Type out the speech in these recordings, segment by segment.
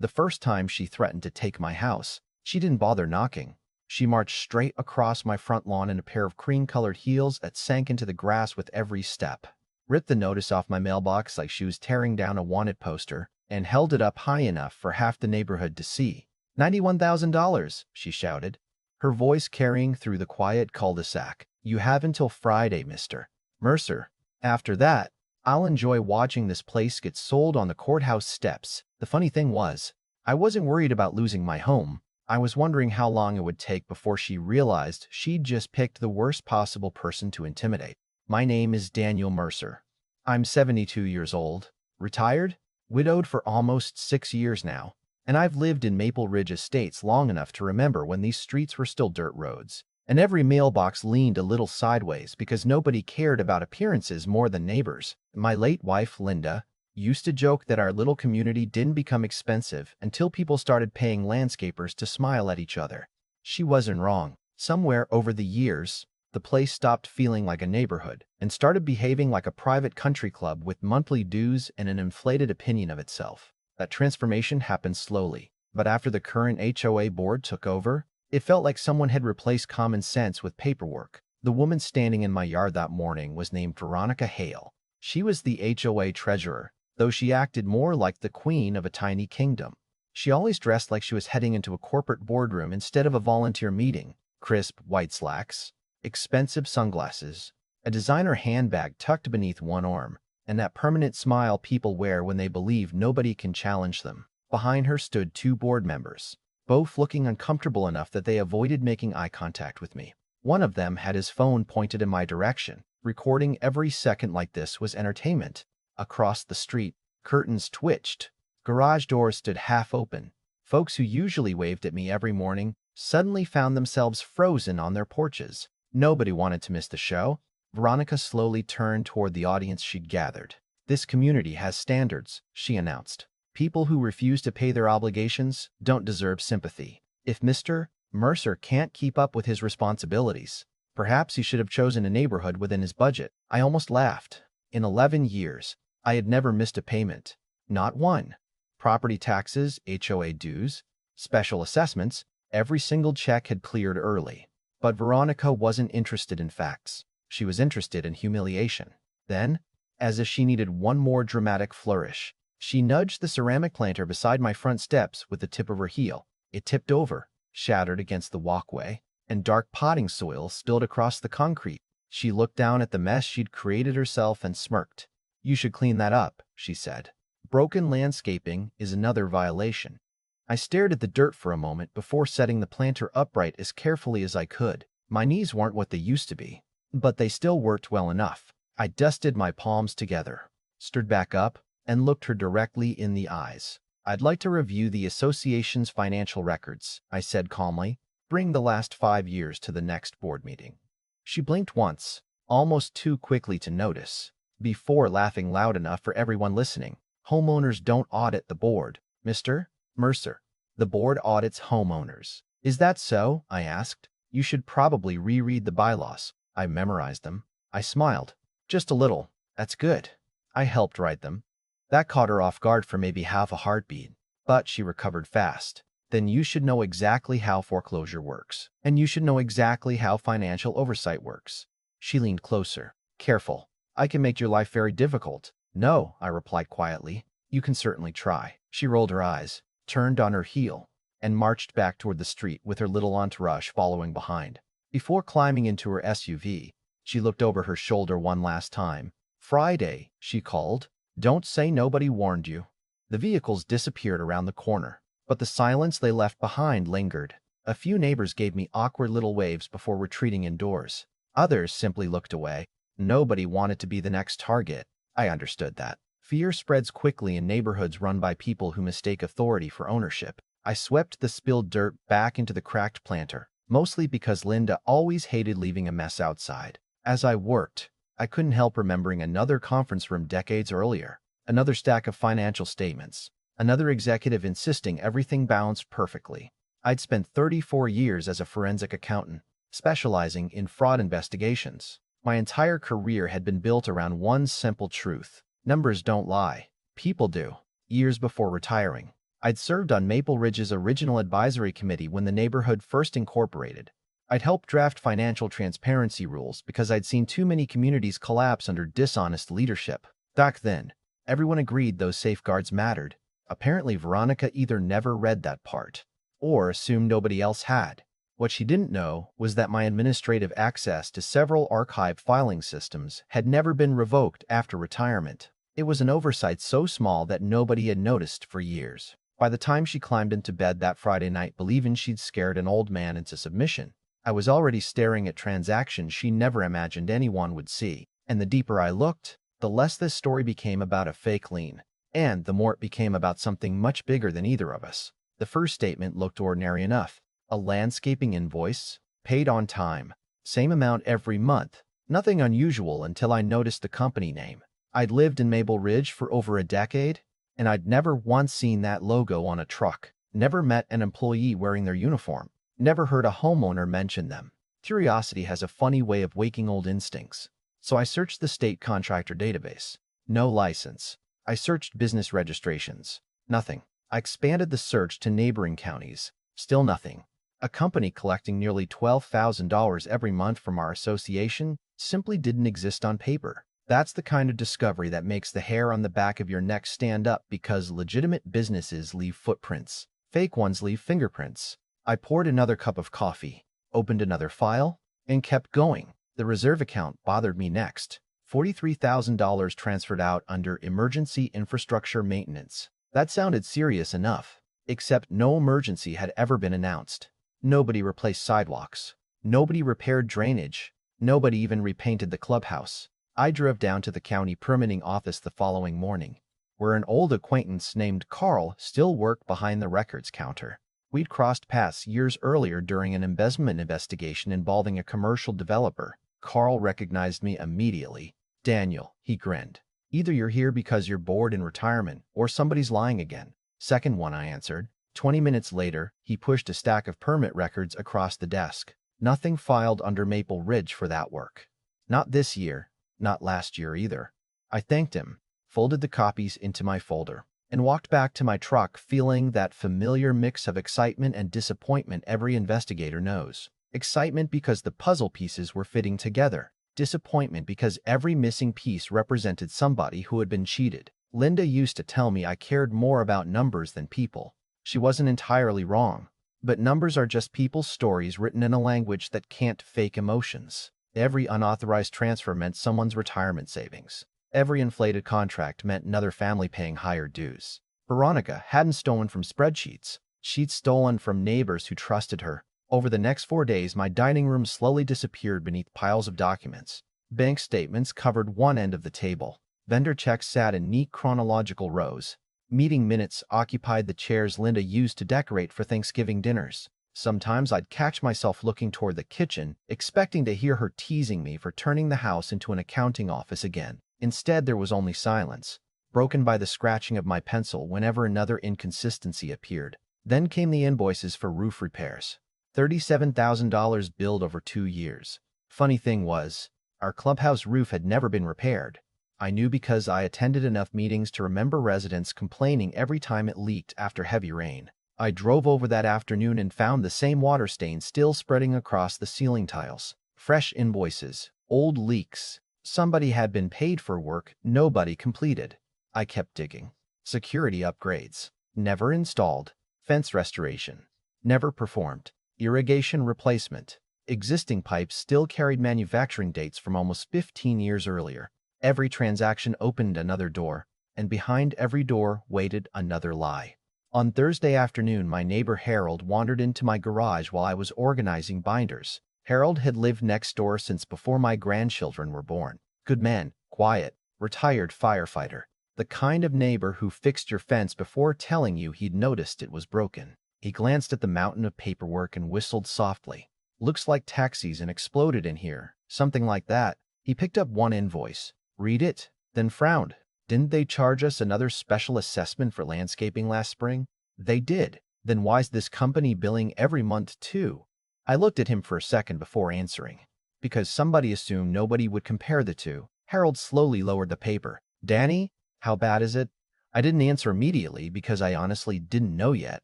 The first time she threatened to take my house, she didn't bother knocking. She marched straight across my front lawn in a pair of cream-colored heels that sank into the grass with every step, ripped the notice off my mailbox like she was tearing down a wanted poster, and held it up high enough for half the neighborhood to see. $91,000, she shouted, her voice carrying through the quiet cul-de-sac. You have until Friday, Mr. Mercer. After that, I'll enjoy watching this place get sold on the courthouse steps. The funny thing was, I wasn't worried about losing my home. I was wondering how long it would take before she realized she'd just picked the worst possible person to intimidate. My name is Daniel Mercer. I'm 72 years old, retired, widowed for almost 6 years now, and I've lived in Maple Ridge Estates long enough to remember when these streets were still dirt roads, and every mailbox leaned a little sideways because nobody cared about appearances more than neighbors. My late wife, Linda, used to joke that our little community didn't become expensive until people started paying landscapers to smile at each other. She wasn't wrong. Somewhere over the years, the place stopped feeling like a neighborhood and started behaving like a private country club with monthly dues and an inflated opinion of itself. That transformation happened slowly, but after the current HOA board took over, it felt like someone had replaced common sense with paperwork. The woman standing in my yard that morning was named Veronica Hale. She was the HOA treasurer, though she acted more like the queen of a tiny kingdom. She always dressed like she was heading into a corporate boardroom instead of a volunteer meeting. Crisp white slacks, expensive sunglasses, a designer handbag tucked beneath one arm, and that permanent smile people wear when they believe nobody can challenge them. Behind her stood 2 board members, both looking uncomfortable enough that they avoided making eye contact with me. One of them had his phone pointed in my direction, recording every second like this was entertainment. Across the street, curtains twitched. Garage doors stood half open. Folks who usually waved at me every morning suddenly found themselves frozen on their porches. Nobody wanted to miss the show. Veronica slowly turned toward the audience she'd gathered. This community has standards, she announced. People who refuse to pay their obligations don't deserve sympathy. If Mr. Mercer can't keep up with his responsibilities, perhaps he should have chosen a neighborhood within his budget. I almost laughed. In 11 years, I had never missed a payment. Not one. Property taxes, HOA dues, special assessments, every single check had cleared early. But Veronica wasn't interested in facts. She was interested in humiliation. Then, as if she needed one more dramatic flourish, she nudged the ceramic planter beside my front steps with the tip of her heel. It tipped over, shattered against the walkway, and dark potting soil spilled across the concrete. She looked down at the mess she'd created herself and smirked. You should clean that up, she said. Broken landscaping is another violation. I stared at the dirt for a moment before setting the planter upright as carefully as I could. My knees weren't what they used to be, but they still worked well enough. I dusted my palms together, stood back up, and looked her directly in the eyes. I'd like to review the association's financial records, I said calmly. Bring the last 5 years to the next board meeting. She blinked once, almost too quickly to notice, before laughing loud enough for everyone listening. Homeowners don't audit the board, Mr. Mercer. The board audits homeowners. Is that so? I asked. You should probably reread the bylaws. I memorized them. I smiled. Just a little. That's good. I helped write them. That caught her off guard for maybe half a heartbeat, but she recovered fast. Then you should know exactly how foreclosure works, and you should know exactly how financial oversight works. She leaned closer. Careful. I can make your life very difficult. No, I replied quietly. You can certainly try. She rolled her eyes, turned on her heel, and marched back toward the street with her little entourage following behind. Before climbing into her SUV, she looked over her shoulder one last time. Friday, she called. Don't say nobody warned you. The vehicles disappeared around the corner, but the silence they left behind lingered. A few neighbors gave me awkward little waves before retreating indoors. Others simply looked away. Nobody wanted to be the next target. I understood that. Fear spreads quickly in neighborhoods run by people who mistake authority for ownership. I swept the spilled dirt back into the cracked planter, mostly because Linda always hated leaving a mess outside. As I worked, I couldn't help remembering another conference room decades earlier, another stack of financial statements, another executive insisting everything balanced perfectly. I'd spent 34 years as a forensic accountant, specializing in fraud investigations. My entire career had been built around one simple truth. Numbers don't lie. People do. Years before retiring, I'd served on Maple Ridge's original advisory committee when the neighborhood first incorporated. I'd helped draft financial transparency rules because I'd seen too many communities collapse under dishonest leadership. Back then, everyone agreed those safeguards mattered. Apparently, Veronica either never read that part or assumed nobody else had. What she didn't know was that my administrative access to several archive filing systems had never been revoked after retirement. It was an oversight so small that nobody had noticed for years. By the time she climbed into bed that Friday night believing she'd scared an old man into submission, I was already staring at transactions she never imagined anyone would see. And the deeper I looked, the less this story became about a fake lien, and the more it became about something much bigger than either of us. The first statement looked ordinary enough. A landscaping invoice, paid on time, same amount every month. Nothing unusual until I noticed the company name. I'd lived in Maple Ridge for over a decade, and I'd never once seen that logo on a truck, never met an employee wearing their uniform, never heard a homeowner mention them. Curiosity has a funny way of waking old instincts. So I searched the state contractor database. No license. I searched business registrations. Nothing. I expanded the search to neighboring counties. Still nothing. A company collecting nearly $12,000 every month from our association simply didn't exist on paper. That's the kind of discovery that makes the hair on the back of your neck stand up, because legitimate businesses leave footprints. Fake ones leave fingerprints. I poured another cup of coffee, opened another file, and kept going. The reserve account bothered me next. $43,000 transferred out under emergency infrastructure maintenance. That sounded serious enough, except no emergency had ever been announced. Nobody replaced sidewalks. Nobody repaired drainage. Nobody even repainted the clubhouse. I drove down to the county permitting office the following morning, where an old acquaintance named Carl still worked behind the records counter. We'd crossed paths years earlier during an embezzlement investigation involving a commercial developer. Carl recognized me immediately. "Daniel," he grinned. "Either you're here because you're bored in retirement, or somebody's lying again." "Second one," I answered. 20 minutes later, he pushed a stack of permit records across the desk. Nothing filed under Maple Ridge for that work. Not this year, not last year either. I thanked him, folded the copies into my folder, and walked back to my truck feeling that familiar mix of excitement and disappointment every investigator knows. Excitement because the puzzle pieces were fitting together. Disappointment because every missing piece represented somebody who had been cheated. Linda used to tell me I cared more about numbers than people. She wasn't entirely wrong, but numbers are just people's stories written in a language that can't fake emotions. Every unauthorized transfer meant someone's retirement savings. Every inflated contract meant another family paying higher dues. Veronica hadn't stolen from spreadsheets. She'd stolen from neighbors who trusted her. Over the next 4 days, my dining room slowly disappeared beneath piles of documents. Bank statements covered one end of the table. Vendor checks sat in neat chronological rows. Meeting minutes occupied the chairs Linda used to decorate for Thanksgiving dinners. Sometimes I'd catch myself looking toward the kitchen, expecting to hear her teasing me for turning the house into an accounting office again. Instead, there was only silence, broken by the scratching of my pencil whenever another inconsistency appeared. Then came the invoices for roof repairs. $37,000 billed over 2 years. Funny thing was, our clubhouse roof had never been repaired. I knew because I attended enough meetings to remember residents complaining every time it leaked after heavy rain. I drove over that afternoon and found the same water stain still spreading across the ceiling tiles. Fresh invoices, old leaks. Somebody had been paid for work nobody completed. I kept digging. Security upgrades. Never installed. Fence restoration. Never performed. Irrigation replacement. Existing pipes still carried manufacturing dates from almost 15 years earlier. Every transaction opened another door, and behind every door waited another lie. On Thursday afternoon, my neighbor Harold wandered into my garage while I was organizing binders. Harold had lived next door since before my grandchildren were born. Good man, quiet, retired firefighter. The kind of neighbor who fixed your fence before telling you he'd noticed it was broken. He glanced at the mountain of paperwork and whistled softly. "Looks like tax season exploded in here," something like that. He picked up one invoice, read it, then frowned. "Didn't they charge us another special assessment for landscaping last spring?" "They did." "Then why's this company billing every month too?" I looked at him for a second before answering. "Because somebody assumed nobody would compare the two." Harold slowly lowered the paper. "Danny, how bad is it?" I didn't answer immediately because I honestly didn't know yet.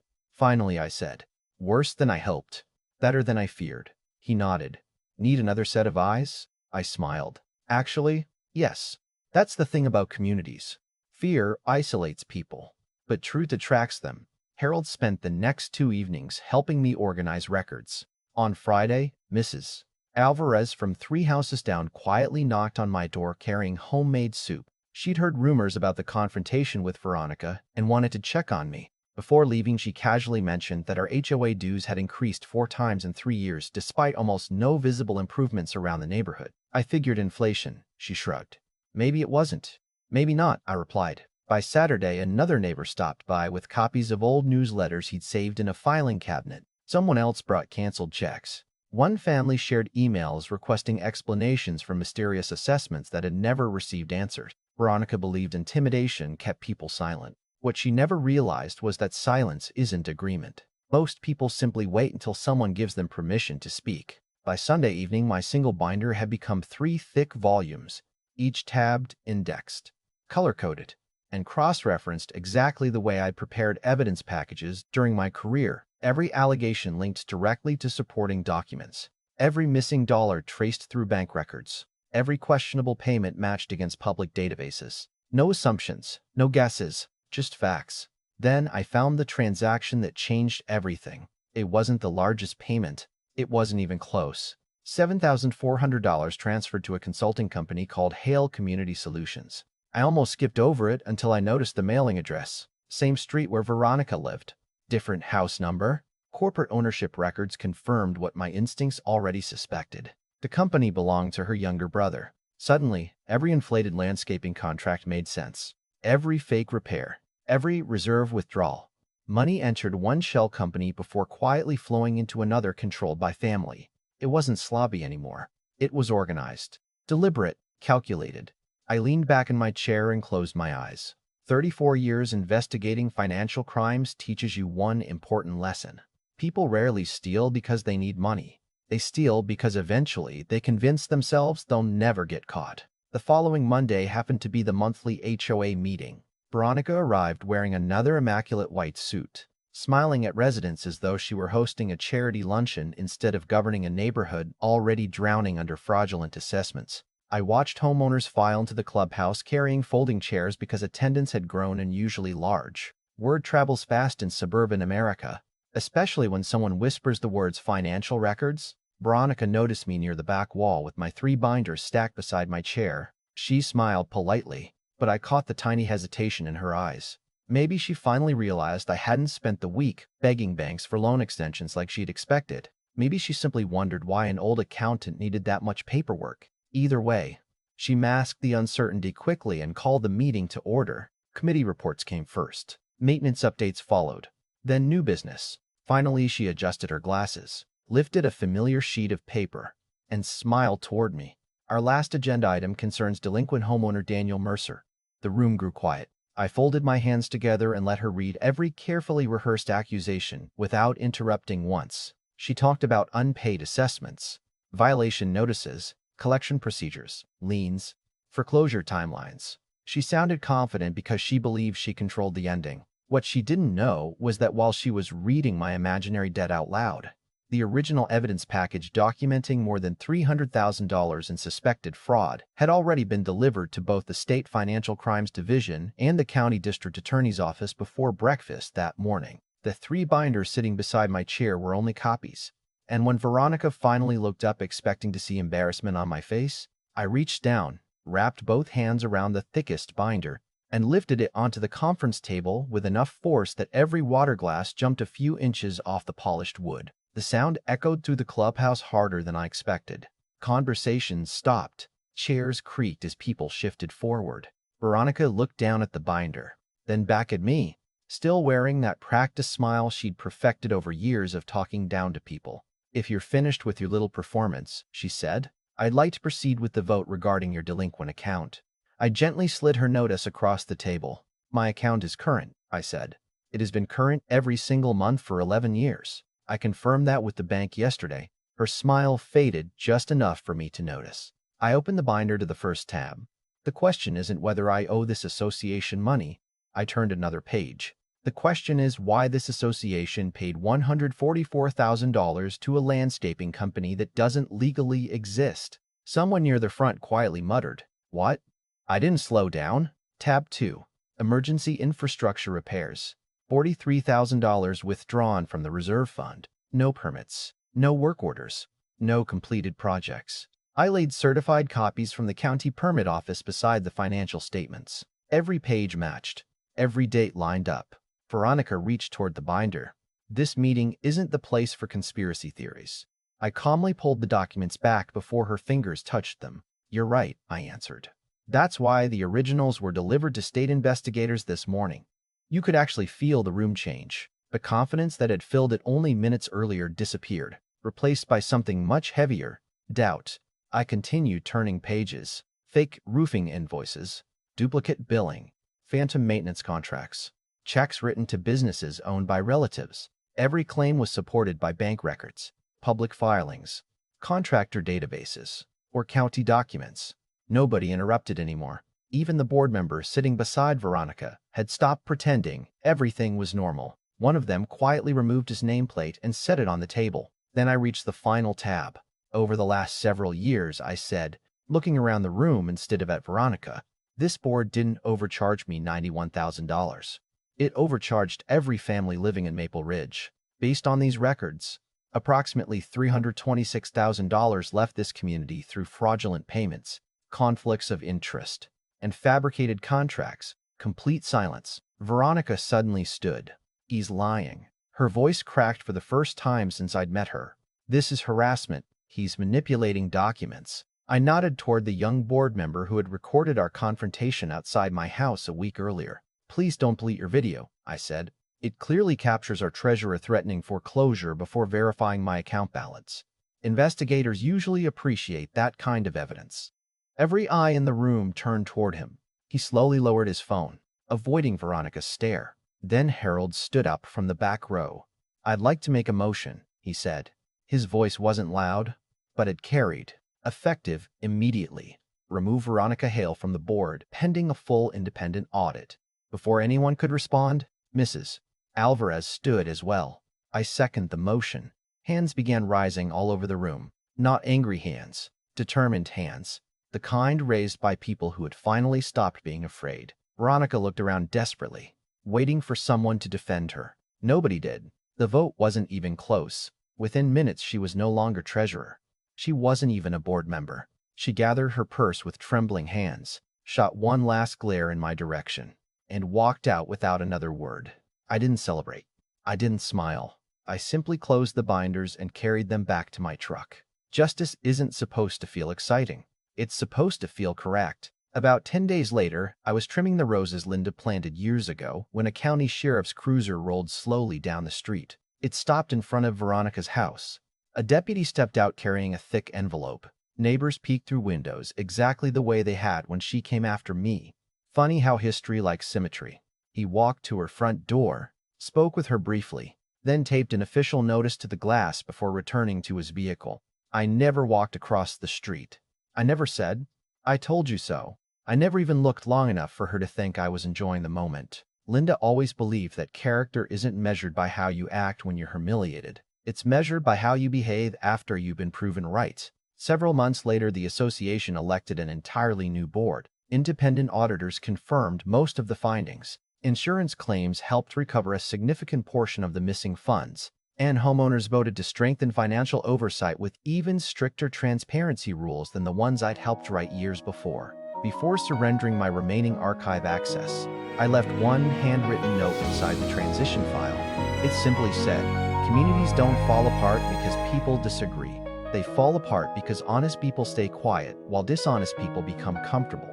Finally, I said, "Worse than I hoped. Better than I feared." He nodded. "Need another set of eyes?" I smiled. "Actually, yes. That's the thing about communities. Fear isolates people, but truth attracts them." Harold spent the next 2 evenings helping me organize records. On Friday, Mrs. Alvarez from 3 houses down quietly knocked on my door carrying homemade soup. She'd heard rumors about the confrontation with Veronica and wanted to check on me. Before leaving, she casually mentioned that our HOA dues had increased 4 times in 3 years despite almost no visible improvements around the neighborhood. "I figured inflation," she shrugged. "Maybe it wasn't." "Maybe not," I replied. By Saturday, another neighbor stopped by with copies of old newsletters he'd saved in a filing cabinet. Someone else brought canceled checks. One family shared emails requesting explanations for mysterious assessments that had never received answers. Veronica believed intimidation kept people silent. What she never realized was that silence isn't agreement. Most people simply wait until someone gives them permission to speak. By Sunday evening, my single binder had become 3 thick volumes, each tabbed, indexed, color-coded, and cross-referenced exactly the way I'd prepared evidence packages during my career. Every allegation linked directly to supporting documents. Every missing dollar traced through bank records. Every questionable payment matched against public databases. No assumptions, no guesses, just facts. Then I found the transaction that changed everything. It wasn't the largest payment. It wasn't even close. $7,400 transferred to a consulting company called Hale Community Solutions. I almost skipped over it until I noticed the mailing address. Same street where Veronica lived. Different house number. Corporate ownership records confirmed what my instincts already suspected. The company belonged to her younger brother. Suddenly, every inflated landscaping contract made sense. Every fake repair. Every reserve withdrawal. Money entered one shell company before quietly flowing into another controlled by family. It wasn't sloppy anymore. It was organized. Deliberate. Calculated. I leaned back in my chair and closed my eyes. 34 years investigating financial crimes teaches you one important lesson. People rarely steal because they need money. They steal because eventually they convince themselves they'll never get caught. The following Monday happened to be the monthly HOA meeting. Veronica arrived wearing another immaculate white suit, smiling at residents as though she were hosting a charity luncheon instead of governing a neighborhood already drowning under fraudulent assessments. I watched homeowners file into the clubhouse carrying folding chairs because attendance had grown unusually large. Word travels fast in suburban America, especially when someone whispers the words financial records. Veronica noticed me near the back wall with my 3 binders stacked beside my chair. She smiled politely, but I caught the tiny hesitation in her eyes. Maybe she finally realized I hadn't spent the week begging banks for loan extensions like she'd expected. Maybe she simply wondered why an old accountant needed that much paperwork. Either way, she masked the uncertainty quickly and called the meeting to order. Committee reports came first. Maintenance updates followed. Then new business. Finally, she adjusted her glasses, lifted a familiar sheet of paper, and smiled toward me. "Our last agenda item concerns delinquent homeowner Daniel Mercer." The room grew quiet. I folded my hands together and let her read every carefully rehearsed accusation without interrupting once. She talked about unpaid assessments, violation notices, collection procedures, liens, foreclosure timelines. She sounded confident because she believed she controlled the ending. What she didn't know was that while she was reading my imaginary debt out loud, the original evidence package documenting more than $300,000 in suspected fraud had already been delivered to both the State Financial Crimes Division and the County District Attorney's Office before breakfast that morning. The 3 binders sitting beside my chair were only copies. And when Veronica finally looked up expecting to see embarrassment on my face, I reached down, wrapped both hands around the thickest binder, and lifted it onto the conference table with enough force that every water glass jumped a few inches off the polished wood. The sound echoed through the clubhouse harder than I expected. Conversations stopped. Chairs creaked as people shifted forward. Veronica looked down at the binder, then back at me, still wearing that practiced smile she'd perfected over years of talking down to people. "If you're finished with your little performance," she said, "I'd like to proceed with the vote regarding your delinquent account." I gently slid her notice across the table. "My account is current," I said. "It has been current every single month for 11 years. I confirmed that with the bank yesterday." Her smile faded just enough for me to notice. I opened the binder to the first tab. "The question isn't whether I owe this association money," I turned another page. The question is why this association paid $144,000 to a landscaping company that doesn't legally exist. Someone near the front quietly muttered, "What?" I didn't slow down. Tab 2. Emergency Infrastructure Repairs. $43,000 withdrawn from the reserve fund. No permits. No work orders. No completed projects. I laid certified copies from the county permit office beside the financial statements. Every page matched. Every date lined up. Veronica reached toward the binder. This meeting isn't the place for conspiracy theories. I calmly pulled the documents back before her fingers touched them. "You're right," I answered. "That's why the originals were delivered to state investigators this morning." You could actually feel the room change. The confidence that had filled it only minutes earlier disappeared, replaced by something much heavier: doubt. I continued turning pages. Fake roofing invoices, duplicate billing, phantom maintenance contracts, checks written to businesses owned by relatives. Every claim was supported by bank records, public filings, contractor databases, or county documents. Nobody interrupted anymore. Even the board member sitting beside Veronica had stopped pretending everything was normal. One of them quietly removed his nameplate and set it on the table. Then I reached the final tab. "Over the last several years," I said, looking around the room instead of at Veronica, "this board didn't overcharge me $91,000. It overcharged every family living in Maple Ridge. Based on these records, approximately $326,000 left this community through fraudulent payments, conflicts of interest, and fabricated contracts." Complete silence. Veronica suddenly stood. "He's lying." Her voice cracked for the first time since I'd met her. "This is harassment. He's manipulating documents." I nodded toward the young board member who had recorded our confrontation outside my house a week earlier. "Please don't delete your video," I said. "It clearly captures our treasurer threatening foreclosure before verifying my account balance." Investigators usually appreciate that kind of evidence. Every eye in the room turned toward him. He slowly lowered his phone, avoiding Veronica's stare. Then Harold stood up from the back row. "I'd like to make a motion," he said. His voice wasn't loud, but it carried. "Effective immediately. Remove Veronica Hale from the board, pending a full independent audit." Before anyone could respond, Mrs. Alvarez stood as well. "I second the motion." Hands began rising all over the room. Not angry hands, determined hands. The kind raised by people who had finally stopped being afraid. Veronica looked around desperately, waiting for someone to defend her. Nobody did. The vote wasn't even close. Within minutes, she was no longer treasurer. She wasn't even a board member. She gathered her purse with trembling hands, shot one last glare in my direction, and walked out without another word. I didn't celebrate. I didn't smile. I simply closed the binders and carried them back to my truck. Justice isn't supposed to feel exciting. It's supposed to feel correct. About 10 days later, I was trimming the roses Linda planted years ago when a county sheriff's cruiser rolled slowly down the street. It stopped in front of Veronica's house. A deputy stepped out carrying a thick envelope. Neighbors peeked through windows exactly the way they had when she came after me. Funny how history likes symmetry. He walked to her front door, spoke with her briefly, then taped an official notice to the glass before returning to his vehicle. I never walked across the street. I never said, "I told you so." I never even looked long enough for her to think I was enjoying the moment. Linda always believed that character isn't measured by how you act when you're humiliated. It's measured by how you behave after you've been proven right. Several months later, the association elected an entirely new board. Independent auditors confirmed most of the findings. Insurance claims helped recover a significant portion of the missing funds, and homeowners voted to strengthen financial oversight with even stricter transparency rules than the ones I'd helped write years before. Before surrendering my remaining archive access, I left one handwritten note inside the transition file. It simply said, "Communities don't fall apart because people disagree. They fall apart because honest people stay quiet while dishonest people become comfortable."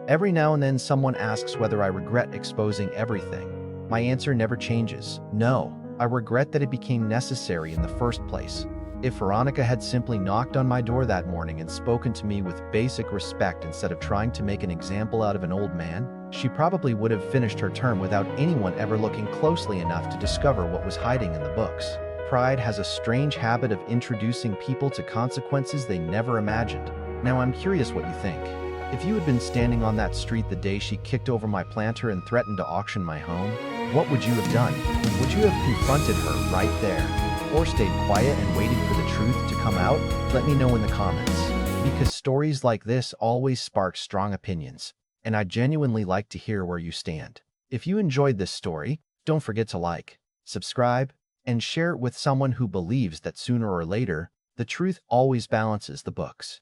Every now and then someone asks whether I regret exposing everything. My answer never changes. No, I regret that it became necessary in the first place. If Veronica had simply knocked on my door that morning and spoken to me with basic respect instead of trying to make an example out of an old man, she probably would have finished her term without anyone ever looking closely enough to discover what was hiding in the books. Pride has a strange habit of introducing people to consequences they never imagined. Now I'm curious what you think. If you had been standing on that street the day she kicked over my planter and threatened to auction my home, what would you have done? Would you have confronted her right there? Or stayed quiet and waited for the truth to come out? Let me know in the comments. Because stories like this always spark strong opinions, and I genuinely like to hear where you stand. If you enjoyed this story, don't forget to like, subscribe, and share it with someone who believes that sooner or later, the truth always balances the books.